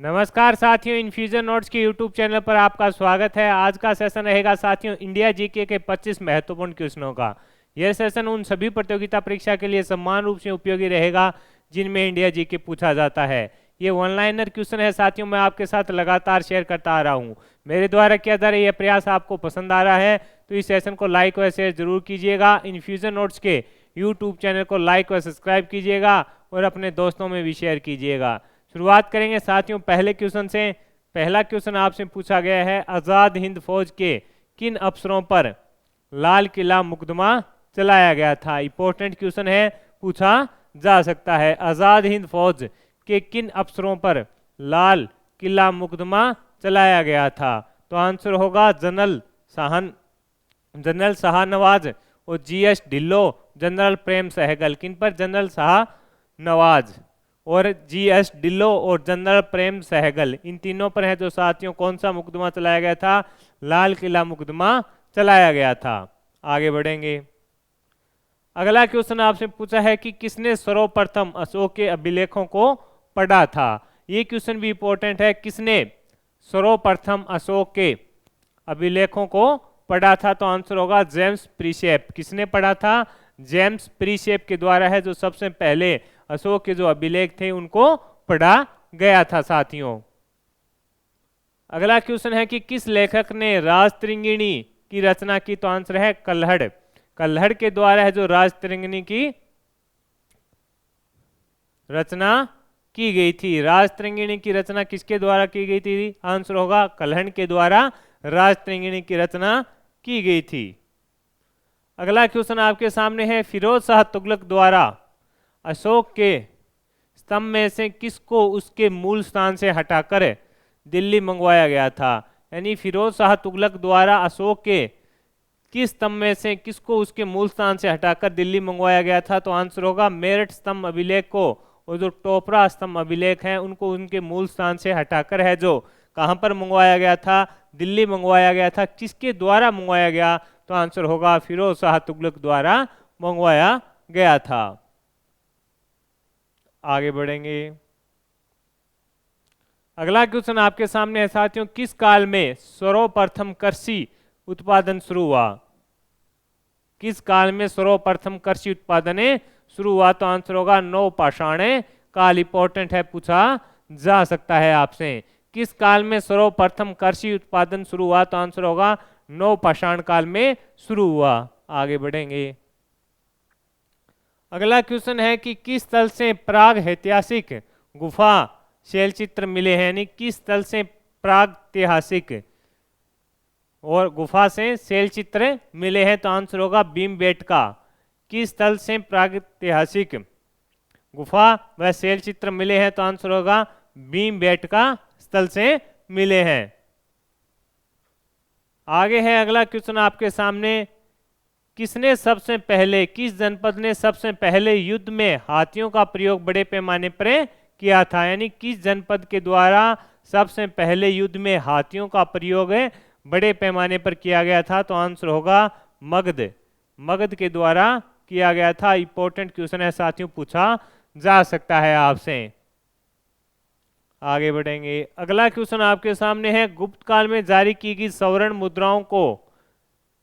नमस्कार साथियों, infusion notes के यूट्यूब चैनल पर आपका स्वागत है। आज का सेशन रहेगा साथियों इंडिया जीके के 25 महत्वपूर्ण क्वेश्चनों का। यह सेशन उन सभी प्रतियोगिता परीक्षा के लिए समान रूप से उपयोगी रहेगा जिनमें इंडिया जीके पूछा जाता है। ये वन लाइनर क्वेश्चन है साथियों, मैं आपके साथ लगातार शेयर करता आ रहा हूँ। मेरे द्वारा किया जा रहा यह प्रयास आपको पसंद आ रहा है तो इस सेशन को लाइक व शेयर जरूर कीजिएगा। इन्फ्यूजन नोट्स के यूट्यूब चैनल को लाइक व सब्सक्राइब कीजिएगा और अपने दोस्तों में भी शेयर कीजिएगा। शुरुआत करेंगे साथियों पहले क्वेश्चन से। पहला क्वेश्चन आपसे पूछा गया है, आज़ाद हिंद फौज के किन अफसरों पर लाल किला मुकदमा चलाया गया था। इंपॉर्टेंट क्वेश्चन है, पूछा जा सकता है। आज़ाद हिंद फौज के किन अफसरों पर लाल किला मुकदमा चलाया गया था, तो आंसर होगा जनरल शाहनवाज और जीएस ढिल्लो, जनरल प्रेम सहगल। किन पर? जनरल शाहनवाज और जीएस ढिल्लो और जनरल प्रेम सहगल, इन तीनों पर है जो साथियों कौन सा मुकदमा चलाया गया था, लाल किला मुकदमा चलाया गया था। आगे बढ़ेंगे। अगला क्वेश्चन आपसे पूछा है कि किसने सर्वप्रथम अशोक के अभिलेखों को पढ़ा था। ये क्वेश्चन भी इंपॉर्टेंट है, किसने सर्वप्रथम अशोक के अभिलेखों को पढ़ा था, तो आंसर होगा जेम्स प्रीशेप। किसने पढ़ा था? जेम्स प्रीशेप के द्वारा है जो सबसे पहले अशोक के जो अभिलेख थे उनको पढ़ा गया था साथियों। अगला क्वेश्चन है कि किस लेखक ने राजतरंगिणी की रचना की, तो आंसर है कल्हड़। कल्हड़ के द्वारा है जो राजतरंगिणी की रचना की गई थी। राजतरंगिणी की रचना किसके द्वारा की गई थी? आंसर होगा कल्हड़ के द्वारा राजतरंगिणी की रचना की गई थी। अगला क्वेश्चन आपके सामने है, फिरोज शाह तुगलक द्वारा अशोक के स्तंभ में से किसको उसके मूल स्थान से हटाकर दिल्ली मंगवाया गया था। यानी फिरोज शाह तुगलक द्वारा अशोक के किस स्तंभ में से किसको उसके मूल स्थान से हटाकर दिल्ली मंगवाया गया था, तो आंसर होगा मेरठ स्तंभ अभिलेख को और जो टोपरा स्तंभ अभिलेख हैं उनको उनके मूल स्थान से हटाकर है जो कहां पर मंगवाया गया था, दिल्ली मंगवाया गया था। किसके द्वारा मंगवाया गया, तो आंसर होगा फिरोज शाह तुगलक द्वारा मंगवाया गया था। आगे बढ़ेंगे। अगला क्वेश्चन आपके सामने है साथियों, किस काल में सर्वप्रथम कृषि उत्पादन शुरू हुआ। किस काल में सर्वप्रथम कृषि उत्पादन शुरू हुआ, तो आंसर होगा नवपाषाण काल। इंपॉर्टेंट है, पूछा जा सकता है आपसे। किस काल में सर्वप्रथम कृषि उत्पादन शुरू हुआ, तो आंसर होगा नवपाषाण काल में शुरू हुआ। आगे बढ़ेंगे। अगला क्वेश्चन है कि किस स्थल से प्राग ऐतिहासिक गुफा शैल चित्र मिले हैं। यानी किस स्थल से प्राग ऐतिहासिक और गुफा से शैल चित्र मिले हैं, तो आंसर होगा भीमबेटका। किस स्थल से प्राग ऐतिहासिक गुफा व शैल चित्र मिले हैं, तो आंसर होगा भीमबेटका स्थल से मिले हैं। आगे है अगला क्वेश्चन आपके सामने, किसने सबसे पहले, किस जनपद ने सबसे पहले युद्ध में हाथियों का प्रयोग बड़े पैमाने पर किया था। यानी किस जनपद के द्वारा सबसे पहले युद्ध में हाथियों का प्रयोग बड़े पैमाने पर किया गया था, तो आंसर होगा मगध। मगध के द्वारा किया गया था। इंपॉर्टेंट क्वेश्चन है साथियों, पूछा जा सकता है आपसे। आगे बढ़ेंगे। अगला क्वेश्चन आपके सामने है, गुप्त काल में जारी की गई स्वर्ण मुद्राओं को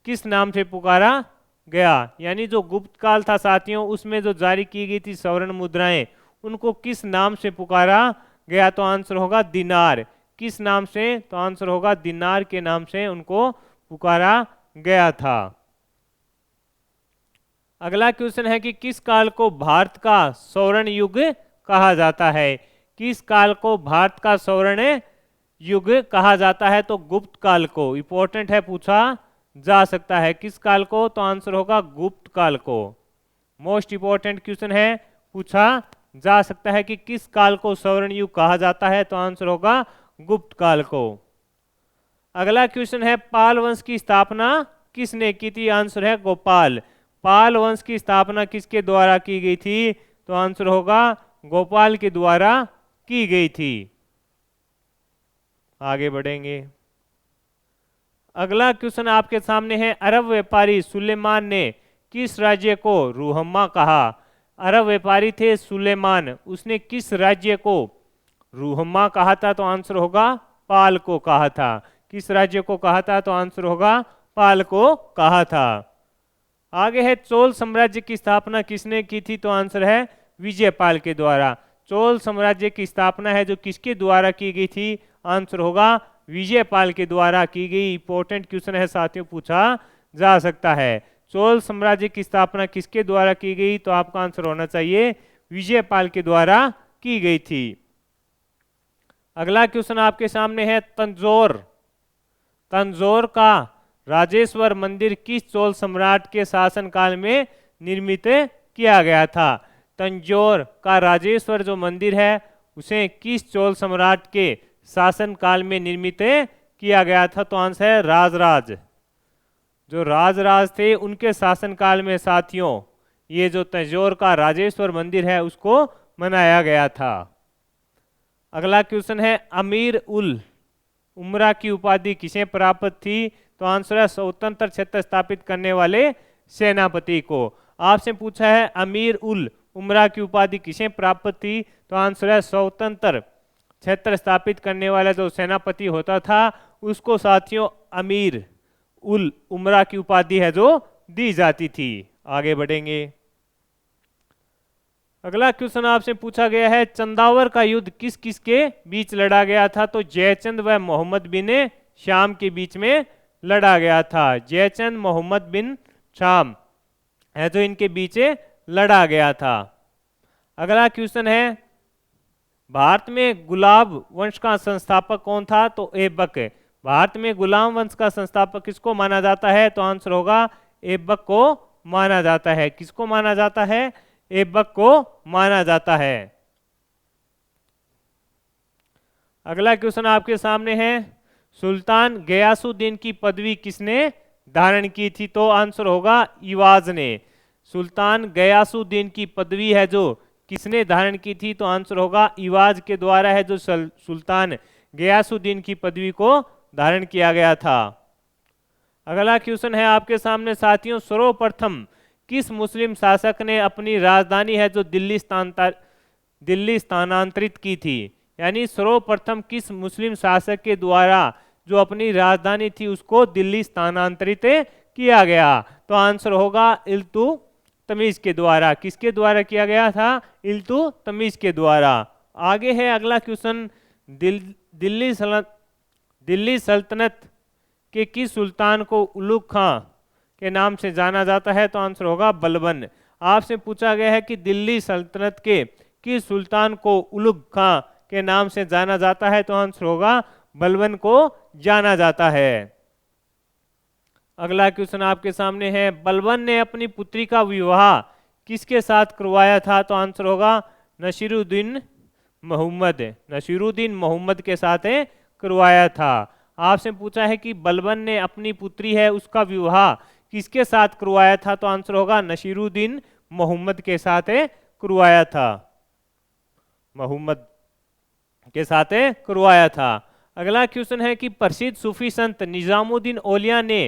किस नाम से पुकारा गया। यानी जो गुप्त काल था साथियों उसमें जो जारी की गई थी स्वर्ण मुद्राएं उनको किस नाम से पुकारा गया, तो आंसर होगा दिनार। किस नाम से, तो आंसर होगा दिनार के नाम से उनको पुकारा गया था। अगला क्वेश्चन है कि किस काल को भारत का स्वर्ण युग कहा जाता है। किस काल को भारत का स्वर्ण युग कहा जाता है, तो गुप्त काल को। इंपॉर्टेंट है, पूछा जा सकता है। किस काल को, तो आंसर होगा गुप्त काल को। मोस्ट इंपॉर्टेंट क्वेश्चन है, पूछा जा सकता है कि किस काल को स्वर्ण युग कहा जाता है, तो आंसर होगा गुप्त काल को। अगला क्वेश्चन है, पाल वंश की स्थापना किसने की थी। आंसर है गोपाल। पाल वंश की स्थापना किसके द्वारा की गई थी, तो आंसर होगा गोपाल के द्वारा की गई थी। आगे बढ़ेंगे। अगला क्वेश्चन आपके सामने है, अरब व्यापारी सुलेमान ने किस राज्य को रूहम्मा कहा। अरब व्यापारी थे सुलेमान, उसने किस राज्य को रुहमा कहा था तो आंसर होगा पाल को कहा था। किस राज्य को कहा था तो आंसर होगा पाल को कहा था। आगे है चोल साम्राज्य की स्थापना किसने की थी तो आंसर है विजयपाल के द्वारा। चोल साम्राज्य की स्थापना है जो किसके द्वारा की गई थी, आंसर होगा विजयपाल के द्वारा की गई। इंपॉर्टेंट क्वेश्चन है साथियों, पूछा जा सकता है। चोल साम्राज्य की स्थापना किसके द्वारा की गई तो आपका आंसर होना चाहिए विजयपाल के द्वारा की गई थी। अगला क्वेश्चन आपके सामने है तंजौर। तंजौर का राजेश्वर मंदिर किस चोल सम्राट के शासनकाल में निर्मित किया गया था। तंजौर का राजेश्वर जो मंदिर है उसे किस चोल सम्राट के शासनकाल में निर्मित किया गया था तो आंसर है राजराज। जो राजराज थे उनके शासनकाल में साथियों ये जो तंजौर का राजेश्वर मंदिर है उसको बनाया गया था। अगला क्वेश्चन है अमीर उल उमरा की उपाधि किसे प्राप्त थी तो आंसर है स्वतंत्र क्षेत्र स्थापित करने वाले सेनापति को। आपसे पूछा है अमीर उल उमरा की उपाधि किसे प्राप्त थी तो आंसर है स्वतंत्र क्षेत्र स्थापित करने वाला जो सेनापति होता था उसको साथियों अमीर उल उमरा की उपाधि है जो दी जाती थी। आगे बढ़ेंगे। अगला क्वेश्चन आपसे पूछा गया है चंदावर का युद्ध किस किस के बीच लड़ा गया था तो जयचंद व मोहम्मद बिन शाम के बीच में लड़ा गया था। जयचंद मोहम्मद बिन शाम है जो इनके बीच लड़ा गया था। अगला क्वेश्चन है भारत में गुलाब वंश का संस्थापक कौन था तो ऐबक। भारत में गुलाम वंश का संस्थापक किसको माना जाता है तो आंसर होगा ऐबक को माना जाता है। किसको माना जाता है, ऐबक को माना जाता है। अगला क्वेश्चन आपके सामने है सुल्तान गयासुद्दीन की पदवी किसने धारण की थी तो आंसर होगा इवाज ने। सुल्तान गयासुद्दीन की पदवी है जो किसने धारण की थी तो आंसर होगा इवाज के द्वारा है जो सुल्तान गयासुद्दीन की पदवी को धारण किया गया था। अगला क्वेश्चन है आपके सामने साथियों सर्वप्रथम किस मुस्लिम शासक ने अपनी राजधानी है जो दिल्ली स्थानांतरित की थी। यानी सर्वप्रथम किस मुस्लिम शासक के द्वारा जो अपनी राजधानी थी उसको दिल्ली स्थानांतरित किया गया तो आंसर होगा इल्तुतमिश के द्वारा। किसके द्वारा किया गया था, इल्तुतमिश के द्वारा। आगे है अगला क्वेश्चन दिल्ली सल्तनत के किस सुल्तान को उलुग खां के नाम से जाना जाता है तो आंसर होगा बलबन। आपसे पूछा गया है कि दिल्ली सल्तनत के किस सुल्तान को उलुग खां के नाम से जाना जाता है तो आंसर होगा बलबन को जाना जाता है। अगला क्वेश्चन आपके सामने है बलबन ने अपनी पुत्री का विवाह किसके साथ करवाया था तो आंसर होगा नसीरुद्दीन मोहम्मद। नसीरुद्दीन मोहम्मद के साथ करवाया था। आपसे पूछा है कि बलबन ने अपनी पुत्री है उसका विवाह किसके साथ करवाया था तो आंसर होगा नसीरुद्दीन मोहम्मद के साथ करवाया था। मोहम्मद के साथ करवाया था। अगला क्वेश्चन है कि प्रसिद्ध सूफी संत निजामुद्दीन औलिया ने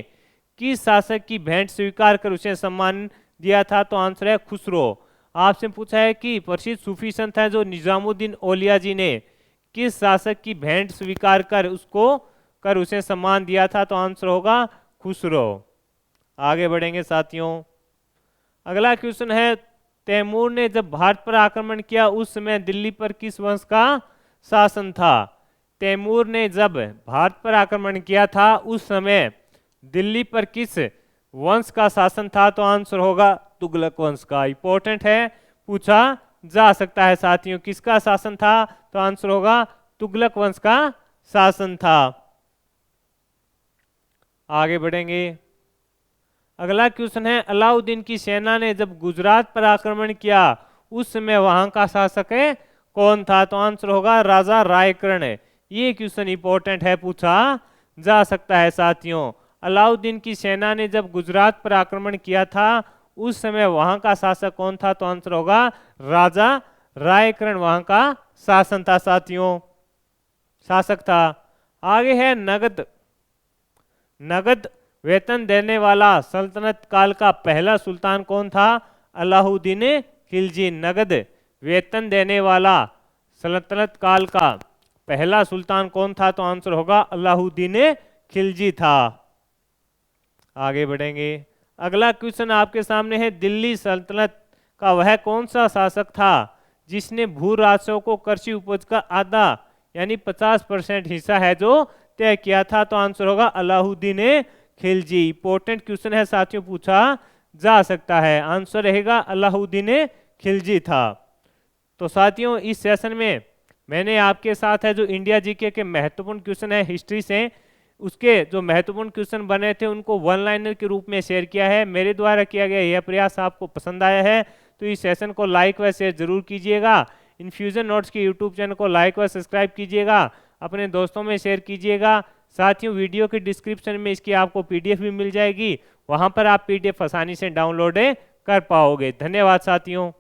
किस शासक की भेंट स्वीकार कर उसे सम्मान दिया था तो आंसर है खुसरो। आपसे पूछा है कि प्रसिद्ध सूफी संत है जो निजामुद्दीन औलिया जी ने किस शासक की भेंट स्वीकार कर उसे सम्मान दिया था तो आंसर होगा खुसरो। आगे बढ़ेंगे साथियों। अगला क्वेश्चन है तैमूर ने जब भारत पर आक्रमण किया उस समय दिल्ली पर किस वंश का शासन था। तैमूर ने जब भारत पर आक्रमण किया था उस समय दिल्ली पर किस वंश का शासन था तो आंसर होगा तुगलक वंश का। इंपॉर्टेंट है, पूछा जा सकता है साथियों। किसका शासन था तो आंसर होगा तुगलक वंश का शासन था। आगे बढ़ेंगे। अगला क्वेश्चन है अलाउद्दीन की सेना ने जब गुजरात पर आक्रमण किया उस समय वहां का शासक कौन था तो आंसर होगा राजा रायकर्ण। ये क्वेश्चन इंपॉर्टेंट है, पूछा जा सकता है साथियों। अलाउद्दीन की सेना ने जब गुजरात पर आक्रमण किया था उस समय वहां का शासक कौन था तो आंसर होगा राजा रायकर्ण वहां का शासन था साथियों, शासक था। आगे है नगद वेतन देने वाला सल्तनत काल का पहला सुल्तान कौन था। अलाउद्दीन खिलजी नगद वेतन देने वाला सल्तनत काल का पहला सुल्तान कौन था? तो आंसर होगा अलाउद्दीन खिलजी था। आगे बढ़ेंगे। अगला क्वेश्चन आपके सामने है, दिल्ली सल्तनत का वह कौन सा शासक था जिसने भू राजस्व को कृषि उपज का आधा यानी 50% हिस्सा है जो तय किया था? तो आंसर होगा अलाउद्दीन खिलजी। इंपॉर्टेंट क्वेश्चन है साथियों, पूछा जा सकता है। आंसर रहेगा अलाउद्दीन खिलजी था। तो साथियों इस सेशन में मैंने आपके साथ है जो इंडिया जीके के महत्वपूर्ण क्वेश्चन है हिस्ट्री से, उसके जो महत्वपूर्ण क्वेश्चन बने थे उनको वन लाइनर के रूप में शेयर किया है। मेरे द्वारा किया गया यह प्रयास आपको पसंद आया है तो इस सेशन को लाइक व शेयर जरूर कीजिएगा। इन्फ्यूजन नोट्स के यूट्यूब चैनल को लाइक व सब्सक्राइब कीजिएगा, अपने दोस्तों में शेयर कीजिएगा। साथियों वीडियो के डिस्क्रिप्शन में इसकी आपको पीडीएफ भी मिल जाएगी, वहां पर आप पीडीएफ आसानी से डाउनलोड कर पाओगे। धन्यवाद साथियों।